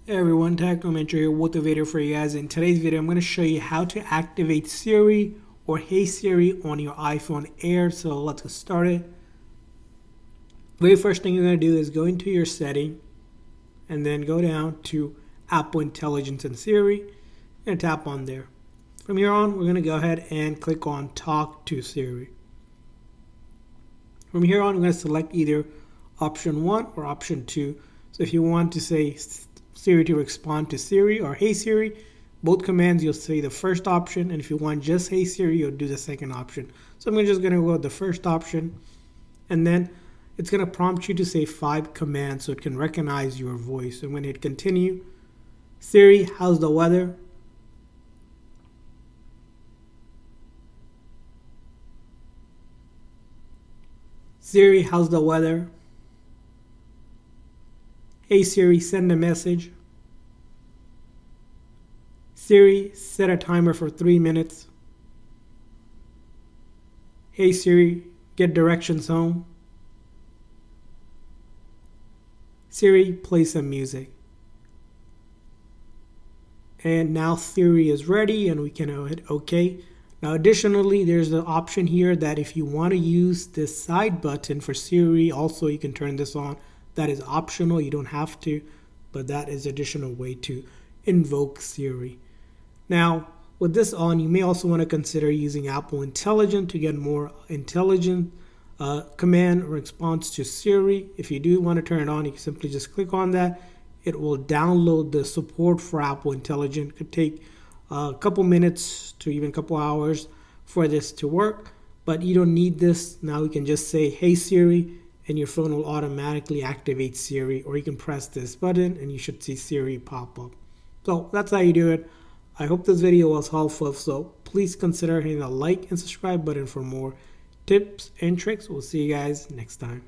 Hey everyone, Technomentary here with a video for you guys. In today's video, I'm going to show you how to activate Siri or Hey Siri on your iPhone Air. So let's get started. Very first thing you're going to do is go into your setting and then go down to Apple Intelligence and Siri and tap on there. From here on, we're going to go ahead and click on Talk to Siri. From here on, we're going to select either option 1 or option 2. So if you want to say Siri to respond to Siri or Hey Siri, both commands you'll say the first option, and if you want just Hey Siri, you'll do the second option. So I'm just going to go with the first option, and then it's going to prompt you to say 5 commands so it can recognize your voice. And when it continue, Siri, how's the weather? Siri, how's the weather? Hey Siri, send a message. Siri, set a timer for 3 minutes. Hey Siri, get directions home. Siri, play some music. And now Siri is ready and we can hit OK. Now additionally, there's the option here that if you want to use this side button for Siri, also you can turn this on. That is optional, you don't have to, but that is additional way to invoke Siri. Now, with this on, you may also want to consider using Apple Intelligence to get more intelligent command response to Siri. If you do want to turn it on, you can simply just click on that. It will download the support for Apple Intelligence. It could take a couple minutes to even a couple hours for this to work, but you don't need this. Now you can just say, Hey Siri, and your phone will automatically activate Siri, or you can press this button and you should see Siri pop up. So that's how you do it. I hope this video was helpful, so please consider hitting the like and subscribe button for more tips and tricks. We'll see you guys next time.